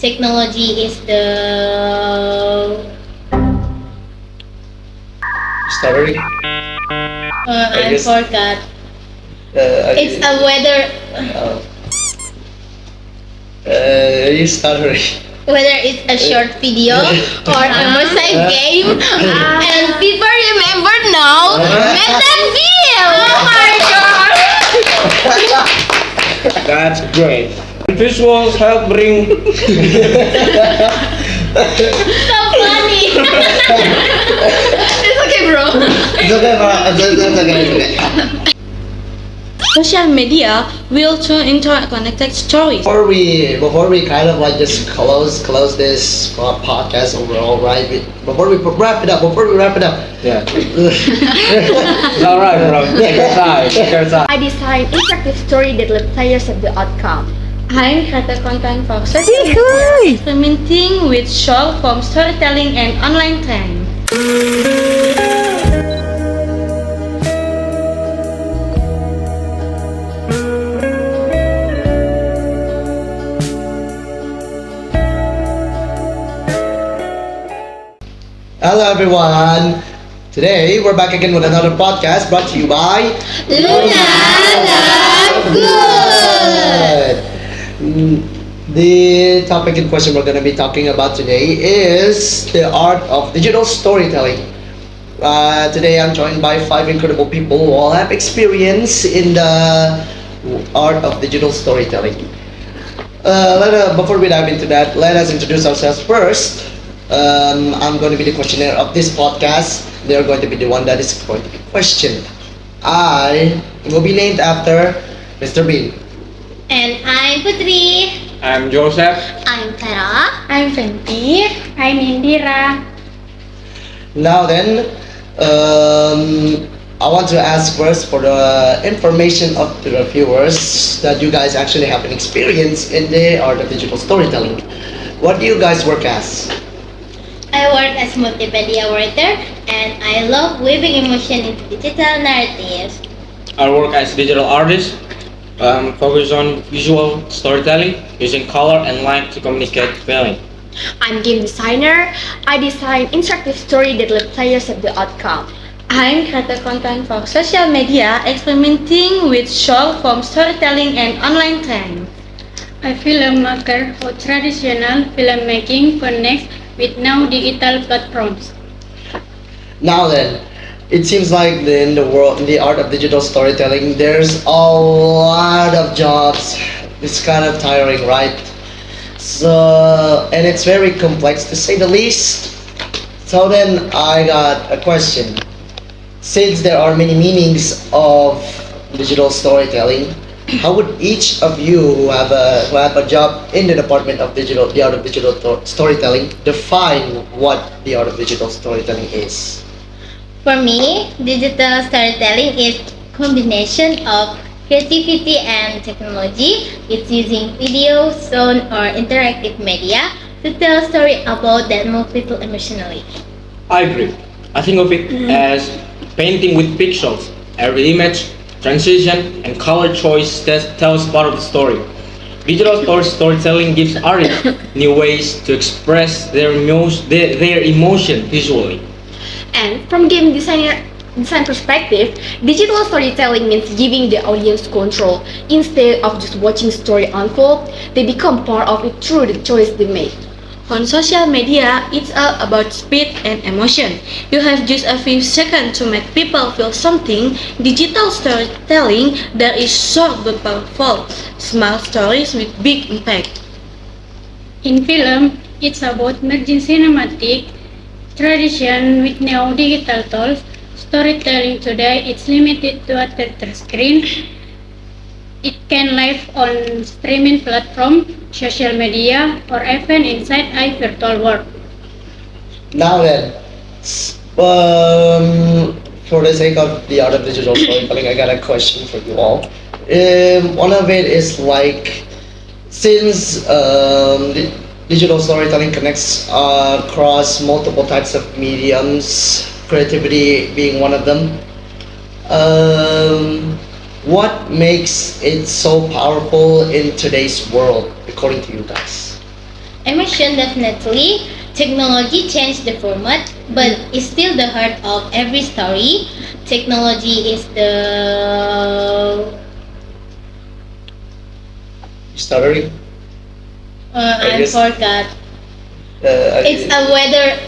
technology is the Stuttery. I I guess. forgot. It's I, a weather uh, you stuttery. whether it's a short video or a mosaic game, and people remember now Metal Oh my god! That's great. Visuals help bring So funny. It's okay, bro. It's okay, it's okay, it's okay. Social media will turn into connected stories. Before we kind of like just close this podcast overall, right? Before we wrap it up, yeah. It's alright, bro. Take your time. Take your time. I design interactive story that let players have the outcome. I create content for social media, experimenting with short form storytelling and online trends. Hello everyone. Today we're back again with another podcast brought to you by Luna Love Good. The topic in question we're going to be talking about today is the art of digital storytelling. Today I'm joined by five incredible people who all have experience in the art of digital storytelling. Before we dive into that, let us introduce ourselves first. I'm going to be the questionnaire of this podcast. They're going to be the one that is going to be questioned. I will be named after Mr. Bean. And I'm Putri. I'm Joseph. I'm Tara. I'm Fenty. I'm Indira. Now then, I want to ask first for the information of the viewers that you guys actually have an experience in the art of digital storytelling. What do you guys work as? I work as multimedia writer and I love weaving emotion into digital narratives. I work as digital artist. Focus on visual storytelling using color and light to communicate feeling. I'm game designer. I design interactive story that let players have the outcome. I create content for social media, experimenting with short form storytelling and online trends. A filmmaker who traditional filmmaking connects with now digital platforms. Now then, it seems like in the world, in the art of digital storytelling, there's a lot of jobs. It's kind of tiring, right? So, and it's very complex to say the least. So then, I got a question. Since there are many meanings of digital storytelling, how would each of you who have a job in the department of the art of digital storytelling define what the art of digital storytelling is? For me, digital storytelling is combination of creativity and technology. It's using video, sound, or interactive media to tell a story about that move people emotionally. I agree. I think of it as painting with pixels. Every image, transition, and color choice tells part of the story. Digital storytelling gives artists new ways to express their emotion visually. And from design perspective, digital storytelling means giving the audience control. Instead of just watching story unfold, they become part of it through the choice they make. On social media, it's all about speed and emotion. You have just a few seconds to make people feel something. Digital storytelling, there is short but powerful, small stories with big impact. In film, it's about merging cinematic tradition with now digital tools. Storytelling today it's limited to a theater screen. It can live on streaming platform, social media, or even inside a virtual world. Now then, for the sake of the art of digital storytelling, I got a question for you all. One of it is like, since digital storytelling connects across multiple types of mediums, creativity being one of them, what makes it so powerful in today's world, according to you guys? emotion definitely. Technology changed the format, but it's still the heart of every story. Technology is the Stuttering. I I guess- forgot. Uh, It's a weather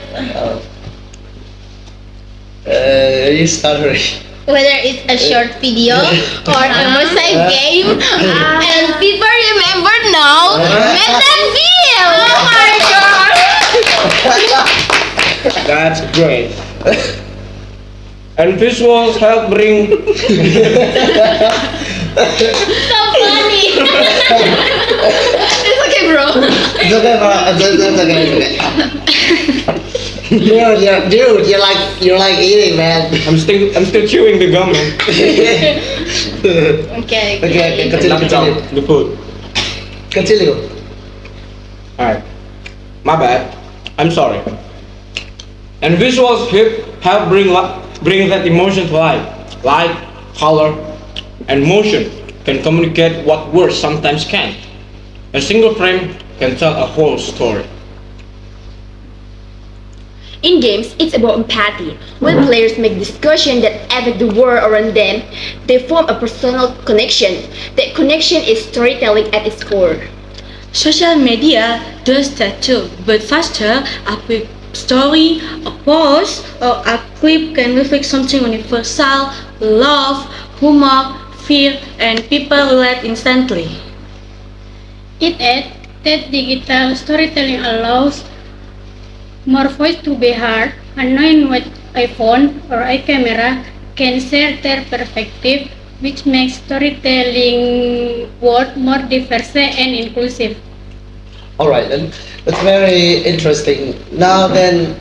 uh, you stuttering. whether it's a short video or a mosaic game, and people remember now. Metal Oh my god! That's great. And visuals help bring So funny. It's okay, bro. It's okay, bro. It's okay. It's okay. Dude, you're like eating, man. I'm still chewing the gum, man. Okay. Okay, continue, Knock it continue. out, the food. Continue. Alright. My bad. I'm sorry. And visuals help bring that emotion to life. Light, color, and motion can communicate what words sometimes can't. A single frame can tell a whole story. In games, it's about empathy. When players make discussions that affect the world around them, they form a personal connection. That connection is storytelling at its core. Social media does that too, but faster. A quick story, a post, or a clip can reflect something universal: love, humor, fear, and people relate instantly. It adds that digital storytelling allows more voice to be heard, and knowing what iPhone or iCamera can share their perspective, which makes storytelling world more diverse and inclusive. All right, then that's very interesting. Now then,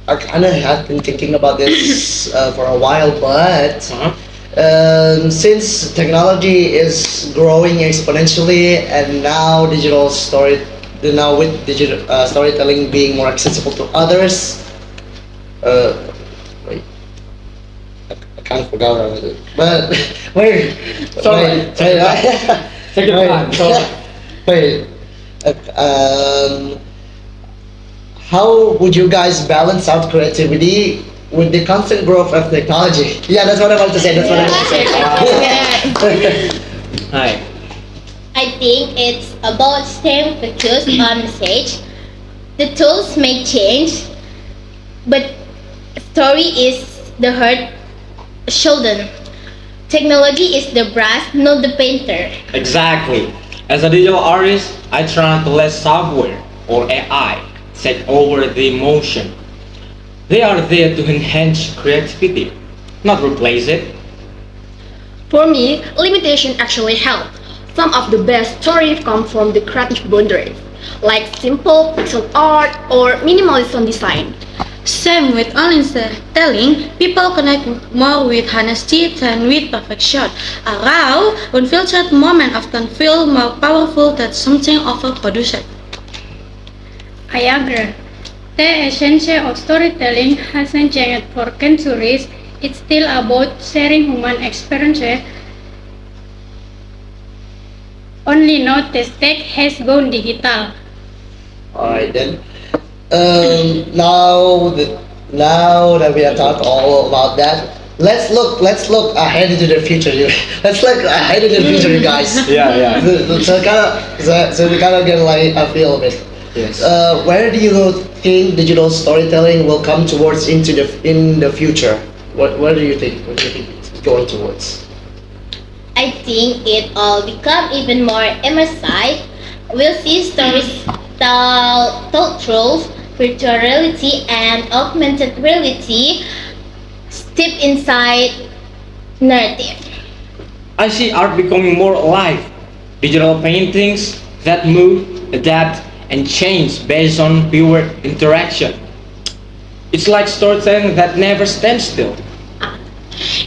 I kind of have been thinking about this for a while, but Uh-huh. since technology is growing exponentially, and now with digital storytelling being more accessible to others, wait, I kind of forgot what I was doing. But wait, Sorry, take your time. Wait, how would you guys balance out creativity with the constant growth of technology? Yeah, that's what I wanted to say. That's what I wanted to say. Hi. I think it's about staying focused on message. The tools may change, but story is the heart. Sheldon. Technology is the brush, not the painter. Exactly. As a digital artist, I try not to let software or AI take over the emotion. They are there to enhance creativity, not replace it. For me, limitation actually help. Some of the best stories come from the creative boundaries, like simple pixel art or minimalist sound design. Same with online storytelling, people connect more with honesty than with perfection. A raw, unfiltered moment often feel more powerful than something overproduced. I agree. The essence of storytelling hasn't changed for centuries. It's still about sharing human experiences. Only now the stake has gone digital. All right then. Now that we have talked all about that, let's look ahead into the future. Let's look ahead into the future, you guys. Yeah. So we kind of get like a feel of it. Yes. Where do you think digital storytelling will come towards in the future? Where do you think? What do you think it's going towards? I think it all become even more immersive. We'll see stories told through virtual reality and augmented reality steeped inside narrative. I see art becoming more alive. Digital paintings that move, adapt, and change based on viewer interaction. It's like storytelling that never stands still.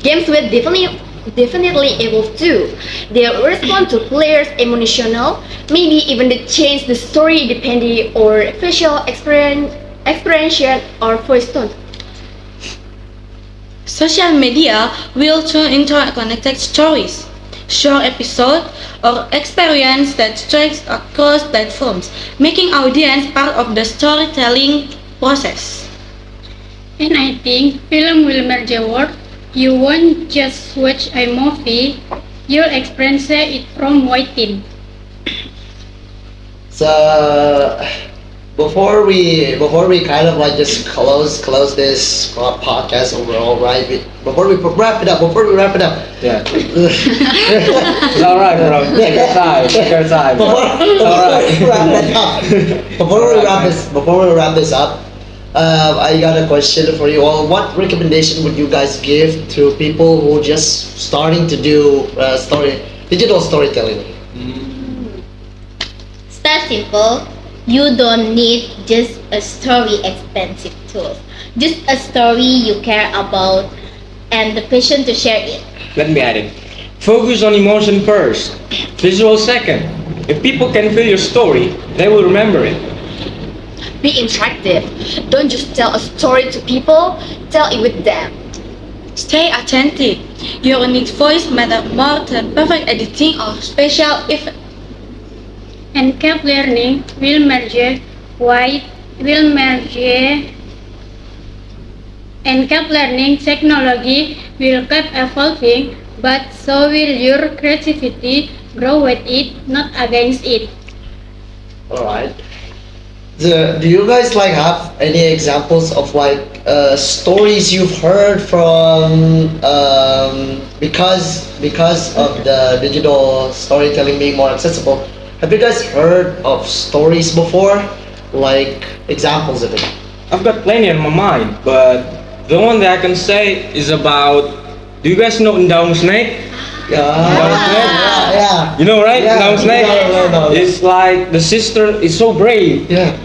Games will definitely evolve too. They respond to players' emotional, maybe even they change the story depending on facial expression or voice tone. Social media will turn into connected stories. Short episodes, or experience that stretches across platforms, making audience part of the storytelling process. And I think film will merge a world. You won't just watch a movie, you'll experience it from within. So before we kind of like just close this podcast overall, right? Before we wrap it up, Yeah. It's alright, bro. Take your time. Take your time. It's alright. Before we wrap this up, I got a question for you all. What recommendation would you guys give to people who just starting to do digital storytelling? Start simple. You don't need just a story expensive tool. Just a story you care about and the passion to share it. Let me add it. Focus on emotion first, visual second. If people can feel your story, they will remember it. Be interactive. Don't just tell a story to people, tell it with them. Stay authentic. Your unique voice matters more than perfect editing or special effects. And keep learning and keep learning technology will keep evolving, but so will your creativity. Grow with it, not against it. All right. Do you guys like have any examples of like stories you've heard from because of the digital storytelling being more accessible? Have you guys heard of stories before? Like examples of it? I've got plenty in my mind, but the one that I can say is about. Do you guys know Ndaung Snake? Yeah. You know, right? Yeah. Ndaung Snake. No. It's like the sister is so brave. Yeah.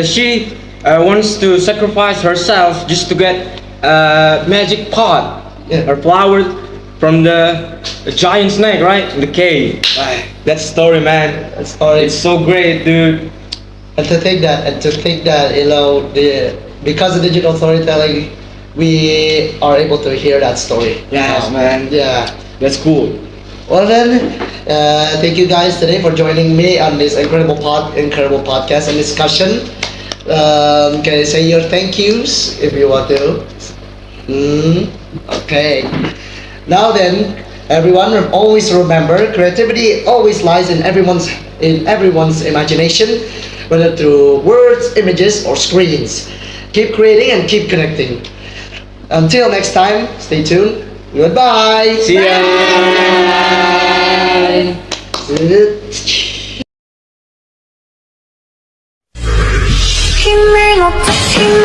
She wants to sacrifice herself just to get a magic pot Yeah. or flower from the giant snake, right? In the cave. That story, man. That story. It's so great, dude. And to think that because of digital storytelling, we are able to hear that story. Yes, man. Yeah. That's cool. Well then, thank you guys today for joining me on this incredible podcast and discussion. Can you say your thank yous if you want to? Okay. Now then, everyone, always remember, creativity always lies in everyone's imagination, whether through words, images, or screens. Keep creating and keep connecting. Until next time, stay tuned. Goodbye. See ya. Bye.